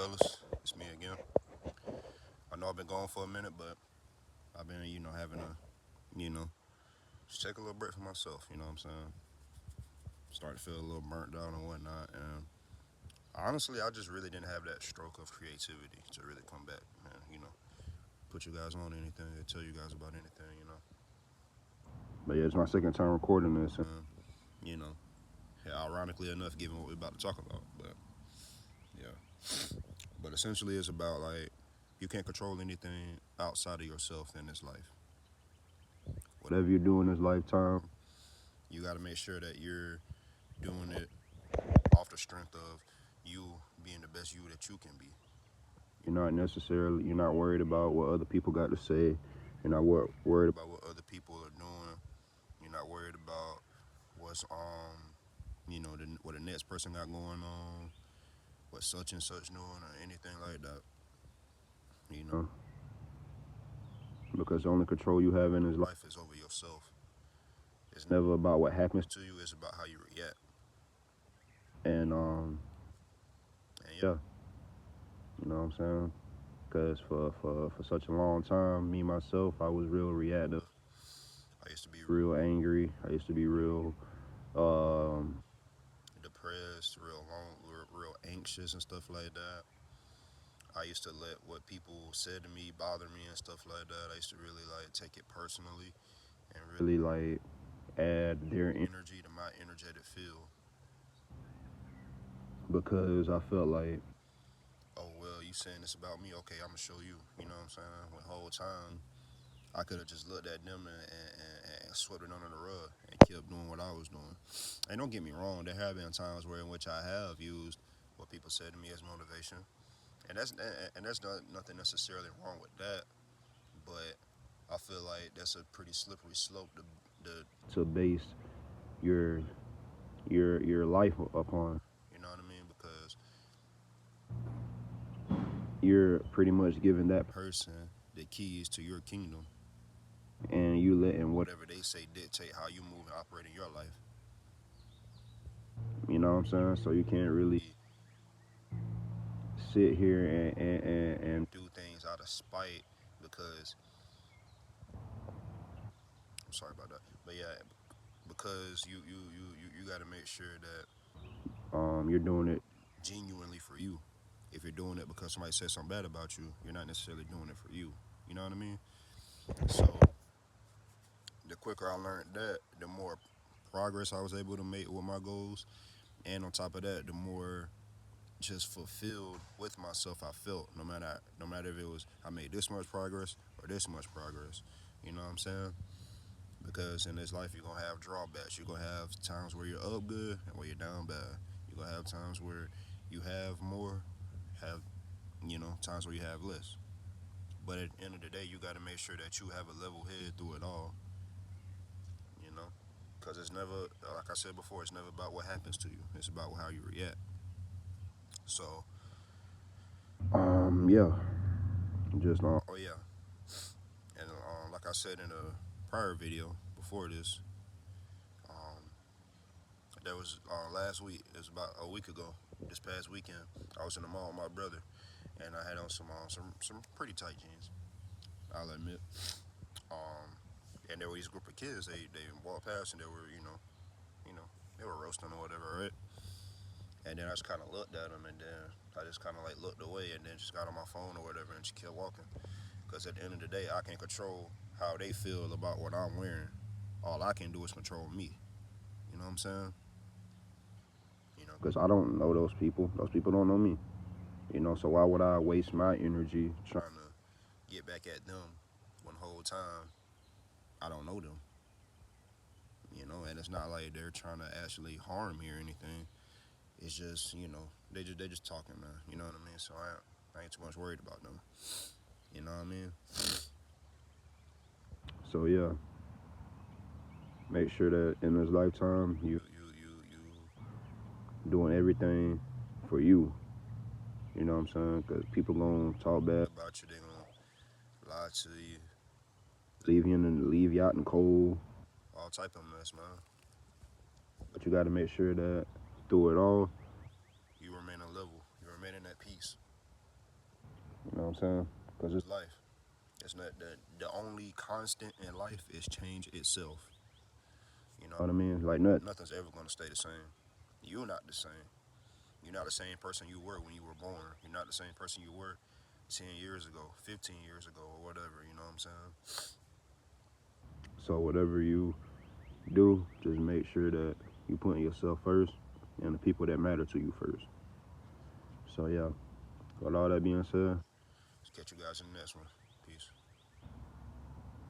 fellas? It's me again. I know I've been gone for a minute, but I've been, having a, just take a little break for myself. You know what I'm saying? Start to feel a little burnt out and whatnot. And honestly, I just really didn't have that stroke of creativity to really come back, man. Put you guys on anything, or tell you guys about anything. But yeah, it's my second time recording this, and you know, yeah, ironically enough, given what we're about to talk about. But yeah, but essentially, it's about like you can't control anything outside of yourself in this life. Whatever you do in this lifetime, you got to make sure that you're doing it off the strength of you being the best you that you can be. You're not worried about what other people got to say. You're not worried about what other people are doing. You're not worried about what's what the next person got going on, what such and such doing, or anything like that. You know, because the only control you have in this life is over yourself. It's never about what happens to you. It's about how you react. And yeah, you know what I'm saying? Because for such a long time, me myself, I was real reactive. I used to be real angry. I used to be real um, depressed, real anxious and stuff like that. I used to let what people said to me bother me and stuff like that. I used to really like take it personally and really like add their energy to my energetic field because I felt like, oh well, you saying this about me? Okay, I'm gonna show you. You know what I'm saying? When the whole time I could have just looked at them and swept it under the rug and kept doing what I was doing. And don't get me wrong, there have been times where in which I have used what people said to me as motivation, and that's nothing necessarily wrong with that. But I feel like that's a pretty slippery slope to base your your life upon. You know what I mean? Because you're pretty much giving that person the keys to your kingdom, and you letting whatever they say dictate how you move and operate in your life. You know what I'm saying? So you can't really sit here and do things out of spite because I'm sorry about that. But yeah, because you got to make sure that you're doing it genuinely for you. If you're doing it because somebody said something bad about you, you're not necessarily doing it for you. You know what I mean? So the quicker I learned that, the more progress I was able to make with my goals, and on top of that, the more just fulfilled with myself I felt. No matter if it was I made this much progress or this much progress. You know what I'm saying? Because in this life you're gonna have drawbacks. You're gonna have times where you're up good and where you're down bad. You're gonna have times where you have more, have times where you have less. But at the end of the day, you got to make sure that you have a level head through it all. You know, because it's never, like I said before, it's never about what happens to you. It's about how you react. So, yeah, just oh yeah, and like I said in a prior video before this, um, that was last week. It was about a week ago. This past weekend, I was in the mall with my brother, and I had on some pretty tight jeans. I'll admit. Um, and there were these group of kids. They walked past and they were you know they were roasting or whatever, right? And then I just kind of looked at them, and then I just kind of like looked away, and then just got on my phone or whatever, and just kept walking. Because at the end of the day, I can't control how they feel about what I'm wearing. All I can do is control me. You know what I'm saying? Because I don't know those people. Those people don't know me. So why would I waste my energy trying to get back at them when the whole time I don't know them? And it's not like they're trying to actually harm me or anything. It's just, they just talking, man. You know what I mean? So I ain't too much worried about them. You know what I mean? So yeah, make sure that in this lifetime you doing everything for you. You know what I'm saying? Because people gonna talk bad about you. They gonna lie to you, leave you out in cold, all type of mess, man. But you gotta make sure that through it all, you remain a level. You remain in that peace. know what I'm saying? Because it's life. It's not the only constant in life is change itself. You know what I mean? Like nothing's ever gonna stay the same. You're not the same. You're not the same person you were when you were born. You're not the same person you were 10 years ago, 15 years ago, or whatever. You know what I'm saying? So whatever you do, just make sure that you putting yourself first and the people that matter to you first. So yeah, with all that being said, catch you guys in the next one.